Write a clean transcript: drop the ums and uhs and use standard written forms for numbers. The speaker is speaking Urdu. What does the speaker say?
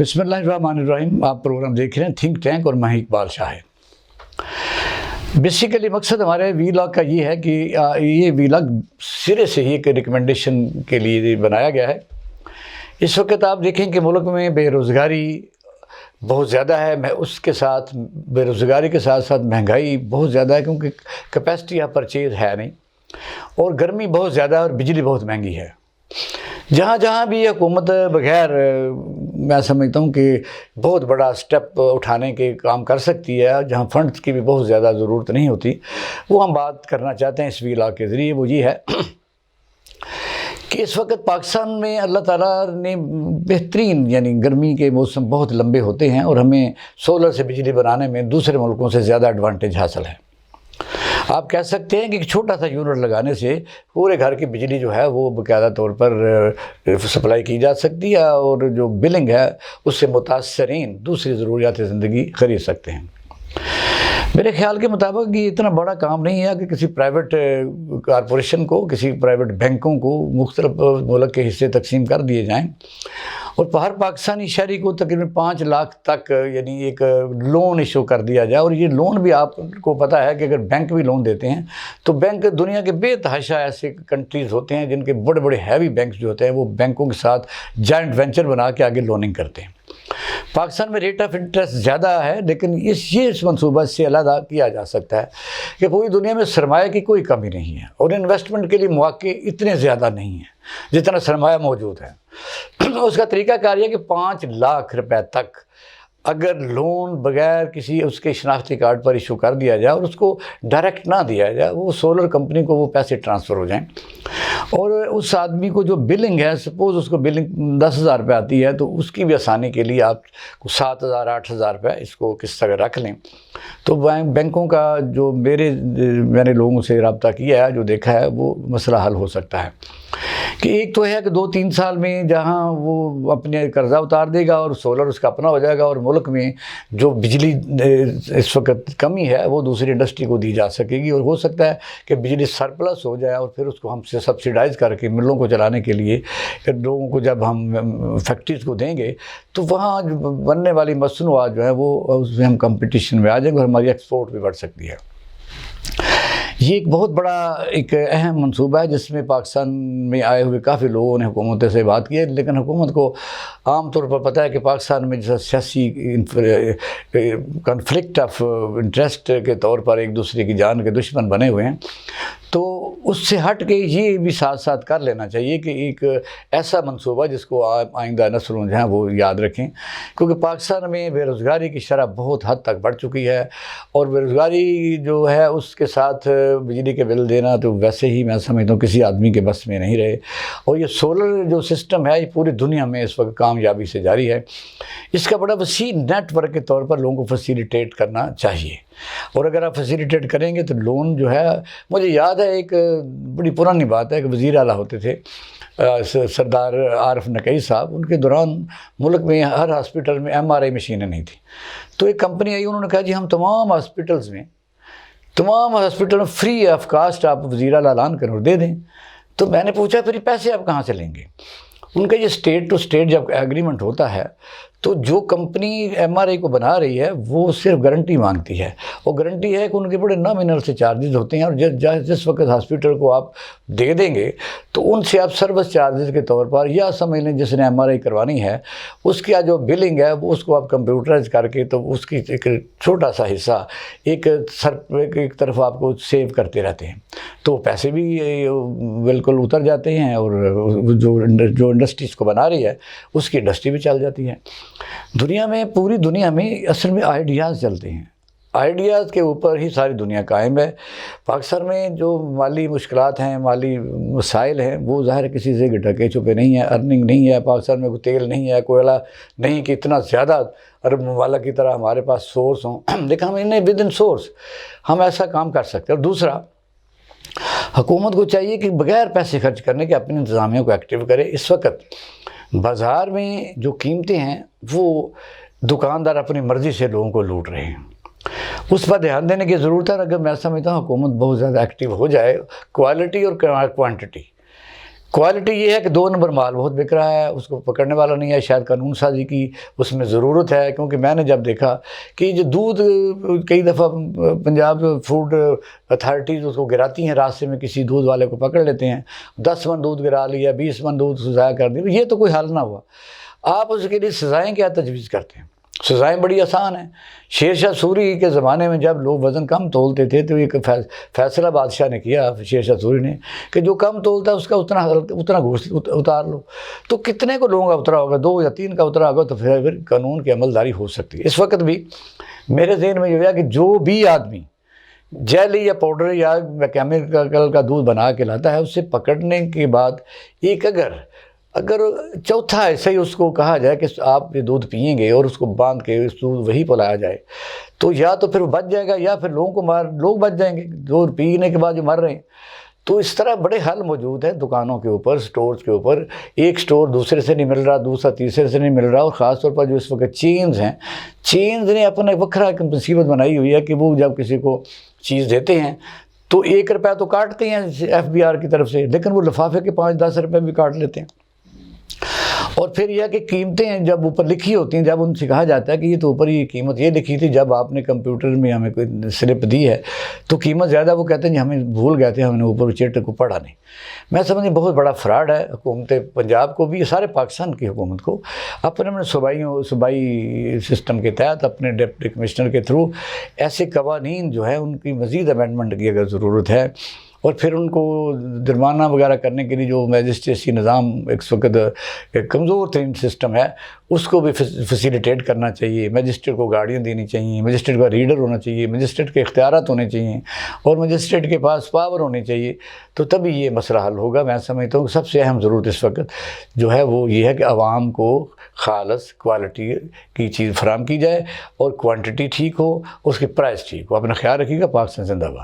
بسم اللہ الرحمن الرحیم۔ آپ پروگرام دیکھ رہے ہیں تھنک ٹینک اور میں اقبال شاہ ہے۔ بیسیکلی مقصد ہمارے ویلاگ کا یہ ہے کہ یہ ویلاگ سرے سے ہی ایک ریکمنڈیشن کے لیے بنایا گیا ہے۔ اس وقت آپ دیکھیں کہ ملک میں بے روزگاری بہت زیادہ ہے، اس کے ساتھ بے روزگاری کے ساتھ ساتھ مہنگائی بہت زیادہ ہے، کیونکہ کیپیسٹی آف پرچیز ہے نہیں، اور گرمی بہت زیادہ ہے اور بجلی بہت مہنگی ہے۔ جہاں جہاں بھی حکومت بغیر میں سمجھتا ہوں کہ بہت بڑا سٹیپ اٹھانے کے کام کر سکتی ہے، جہاں فنڈز کی بھی بہت زیادہ ضرورت نہیں ہوتی، وہ ہم بات کرنا چاہتے ہیں اس ویلاگ کے ذریعے۔ وہ یہ ہے کہ اس وقت پاکستان میں اللہ تعالیٰ نے بہترین، یعنی گرمی کے موسم بہت لمبے ہوتے ہیں اور ہمیں سولر سے بجلی بنانے میں دوسرے ملکوں سے زیادہ ایڈوانٹیج حاصل ہے۔ آپ کہہ سکتے ہیں کہ ایک چھوٹا سا یونٹ لگانے سے پورے گھر کی بجلی جو ہے وہ باقاعدہ طور پر سپلائی کی جا سکتی ہے، اور جو بلنگ ہے اس سے متاثرین دوسری ضروریات زندگی خرید سکتے ہیں۔ میرے خیال کے مطابق یہ اتنا بڑا کام نہیں ہے کہ کسی پرائیویٹ کارپوریشن کو، کسی پرائیویٹ بینکوں کو مختلف ملک کے حصے تقسیم کر دیے جائیں اور ہر پاکستانی شہری کو تقریباً 5 لاکھ تک یعنی ایک لون ایشو کر دیا جائے۔ اور یہ لون بھی آپ کو پتہ ہے کہ اگر بینک بھی لون دیتے ہیں تو بینک دنیا کے بے تحاشا ایسے کنٹریز ہوتے ہیں جن کے بڑے بڑے ہیوی بینکس جو ہوتے ہیں وہ بینکوں کے ساتھ جائنٹ وینچر بنا کے آگے لوننگ کرتے ہیں۔ پاکستان میں ریٹ آف انٹرسٹ زیادہ ہے، لیکن اس منصوبہ سے علیحدہ کیا جا سکتا ہے کہ پوری دنیا میں سرمایہ کی کوئی کمی نہیں ہے اور انویسٹمنٹ کے لیے مواقع اتنے زیادہ نہیں ہیں جتنا سرمایہ موجود ہے۔ اس کا طریقہ کار یہ ہے کہ 5 لاکھ روپے تک اگر لون بغیر کسی اس کے شناختی کارڈ پر ایشو کر دیا جائے اور اس کو ڈائریکٹ نہ دیا جائے، وہ سولر کمپنی کو وہ پیسے ٹرانسفر ہو جائیں، اور اس آدمی کو جو بلنگ ہے، سپوز اس کو بلنگ 10,000 روپے آتی ہے تو اس کی بھی آسانی کے لیے آپ 7,000 8,000 روپے اس کو کس طرح رکھ لیں تو بینکوں کا جو میں نے لوگوں سے رابطہ کیا ہے، جو دیکھا ہے، وہ مسئلہ حل ہو سکتا ہے۔ کہ ایک تو ہے کہ 2-3 سال میں جہاں وہ اپنے قرضہ اتار دے گا اور سولر اس کا اپنا ہو جائے گا، اور ملک میں جو بجلی اس وقت کمی ہے وہ دوسری انڈسٹری کو دی جا سکے گی، اور ہو سکتا ہے کہ بجلی سرپلس ہو جائے اور پھر اس کو ہم سے سبسیڈائز کر کے ملوں کو چلانے کے لیے لوگوں کو جب ہم فیکٹریز کو دیں گے تو وہاں بننے والی مصنوعات جو ہیں وہ اس میں ہم کمپٹیشن میں آ جائیں گے اور ہماری ایکسپورٹ بھی بڑھ سکتی ہے۔ یہ ایک بہت بڑا ایک اہم منصوبہ ہے جس میں پاکستان میں آئے ہوئے کافی لوگوں نے حکومت سے بات کی ہے، لیکن حکومت کو عام طور پر پتہ ہے کہ پاکستان میں جیسا سیاسی کنفلکٹ آف انٹرسٹ کے طور پر ایک دوسرے کی جان کے دشمن بنے ہوئے ہیں، تو اس سے ہٹ کے یہ بھی ساتھ ساتھ کر لینا چاہیے کہ ایک ایسا منصوبہ جس کو آئندہ نسلوں جو ہیں وہ یاد رکھیں، کیونکہ پاکستان میں بے روزگاری کی شرح بہت حد تک بڑھ چکی ہے، اور بے روزگاری جو ہے اس کے ساتھ بجلی کے بل دینا تو ویسے ہی میں سمجھتا ہوں کسی آدمی کے بس میں نہیں رہے، اور یہ سولر جو سسٹم ہے یہ پوری دنیا میں اس وقت کامیابی سے جاری ہے۔ اس کا بڑا وسیع نیٹ ورک کے طور پر لوگوں کو فیسیلیٹیٹ کرنا چاہیے، اور اگر آپ فیسیلیٹیٹ کریں گے تو لون جو ہے، مجھے یاد ہے ایک بڑی پرانی بات ہے کہ وزیر اعلیٰ ہوتے تھے سردار عارف نقوی صاحب، ان کے دوران ملک میں ہر ہاسپٹل میں MRI مشینیں نہیں تھیں، تو ایک کمپنی آئی، انہوں نے کہا جی ہم تمام ہاسپٹلز میں فری آف کاسٹ آپ وزیر اعلیٰ اعلان کریں اور دے دیں۔ تو میں نے پوچھا پھر یہ پیسے آپ کہاں سے لیں گے؟ ان کا یہ اسٹیٹ ٹو اسٹیٹ جب ایگریمنٹ ہوتا ہے تو جو کمپنی MRI کو بنا رہی ہے وہ صرف گارنٹی مانگتی ہے، اور گارنٹی ہے کہ ان کے بڑے نامینل سے چارجز ہوتے ہیں، اور جس وقت ہاسپٹل کو آپ دے دیں گے تو ان سے آپ سروس چارجز کے طور پر، یا سمجھ لیں جس نے MRI کروانی ہے اس کی جو بلنگ ہے اس کو آپ کمپیوٹرائز کر کے تو اس کی ایک چھوٹا سا حصہ ایک طرف آپ کو سیو کرتے رہتے ہیں، تو پیسے بھی بالکل اتر جاتے ہیں، اور جو انڈسٹریز کو بنا رہی ہے اس کی انڈسٹری بھی چل جاتی ہے۔ دنیا میں، پوری دنیا میں اصل میں آئیڈیاز چلتے ہیں، آئیڈیاز کے اوپر ہی ساری دنیا قائم ہے۔ پاکستان میں جو مالی مشکلات ہیں، مالی مسائل ہیں، وہ ظاہر کسی سے ڈھکے چھپے نہیں ہیں۔ ارننگ نہیں ہے پاکستان میں، کوئی تیل نہیں ہے، کوئلہ نہیں کہ اتنا زیادہ عرب ممالک کی طرح ہمارے پاس سورس ہوں، لیکن ہم انہیں ود ان سورس ہم ایسا کام کر سکتے ہیں۔ اور دوسرا، حکومت کو چاہیے کہ بغیر پیسے خرچ کرنے کے اپنی انتظامیہ کو ایکٹیو کرے۔ اس وقت بازار میں جو قیمتیں ہیں وہ دکاندار اپنی مرضی سے لوگوں کو لوٹ رہے ہیں، اس پر دھیان دینے کی ضرورت ہے۔ اگر میں سمجھتا ہوں حکومت بہت زیادہ ایکٹیو ہو جائے، کوالٹی اور کوانٹٹی کوالٹی یہ ہے کہ 2 نمبر مال بہت بک رہا ہے، اس کو پکڑنے والا نہیں ہے، شاید قانون سازی کی اس میں ضرورت ہے، کیونکہ میں نے جب دیکھا کہ جو دودھ کئی دفعہ پنجاب فوڈ اتھارٹیز اس کو گراتی ہیں، راستے میں کسی دودھ والے کو پکڑ لیتے ہیں، 10 من دودھ گرا لیا، 20 من دودھ ضائع کر دیا، یہ تو کوئی حل نہ ہوا۔ آپ اس کے لیے سزائیں کیا تجویز کرتے ہیں؟ سزائیں بڑی آسان ہیں۔ شیر شاہ سوری کے زمانے میں جب لوگ وزن کم تولتے تھے تو ایک فیصلہ بادشاہ نے کیا، شیر شاہ سوری نے، کہ جو کم تولتا ہے اس کا اتنا گوشت اتار لو۔ تو کتنے کو لوگوں کا اترا ہوگا؟ 2 یا 3 کا اترا ہوگا، تو پھر قانون کی عملداری ہو سکتی ہے۔ اس وقت بھی میرے ذہن میں یہ ہے کہ جو بھی آدمی جیلی یا پاؤڈر یا کیمیکل کا دودھ بنا کے لاتا ہے، اسے پکڑنے کے بعد ایک اگر چوتھا ایسے ہی اس کو کہا جائے کہ آپ یہ دودھ پئیں گے اور اس کو باندھ کے اس دودھ وہی پلایا جائے، تو یا تو پھر بچ جائے گا یا پھر لوگ بچ جائیں گے دودھ پینے کے بعد جو مر رہے ہیں۔ تو اس طرح بڑے حل موجود ہیں دکانوں کے اوپر، سٹورز کے اوپر۔ ایک سٹور دوسرے سے نہیں مل رہا، دوسرا تیسرے سے نہیں مل رہا، اور خاص طور پر جو اس وقت چینز ہیں، چینز نے اپنا وکھرا ایک مصیبت بنائی ہوئی ہے کہ وہ جب کسی کو چیز دیتے ہیں تو 1 روپیہ تو کاٹتے ہیں FBR کی طرف سے، لیکن وہ لفافے کے 5-10 روپے بھی کاٹ لیتے ہیں۔ اور پھر یہ کہ قیمتیں جب اوپر لکھی ہوتی ہیں، جب ان سے کہا جاتا ہے کہ یہ تو اوپر یہ قیمت یہ لکھی تھی، جب آپ نے کمپیوٹر میں ہمیں کوئی سلپ دی ہے تو قیمت زیادہ، وہ کہتے ہیں جی ہمیں بھول گئے تھے، ہم نے اوپر چٹ کو پڑھا نہیں۔ میں سمجھیں بہت بڑا فراڈ ہے حکومت پنجاب کو بھی، سارے پاکستان کی حکومت کو اپنے صوبائی سسٹم کے تحت اپنے ڈپٹی کمشنر کے تھرو ایسے قوانین جو ہیں ان کی مزید امینڈمنٹ کی اگر ضرورت ہے، اور پھر ان کو جرمانہ وغیرہ کرنے کے لیے جو میجسٹریسی نظام اس وقت کمزور ترین سسٹم ہے اس کو بھی فیسیلیٹیٹ کرنا چاہیے۔ مجسٹریٹ کو گاڑیاں دینی چاہیے، مجسٹریٹ کا ریڈر ہونا چاہیے، مجسٹریٹ کے اختیارات ہونے چاہیے، اور مجسٹریٹ کے پاس پاور ہونی چاہیے، تو تبھی یہ مسئلہ حل ہوگا۔ میں سمجھتا ہوں کہ سب سے اہم ضرورت اس وقت جو ہے وہ یہ ہے کہ عوام کو خالص کوالٹی کی چیز فراہم کی جائے، اور کوانٹٹی ٹھیک ہو، اس کی پرائس ٹھیک ہو۔ اپنا خیال رکھیے گا۔ پاکستان زندہ باد۔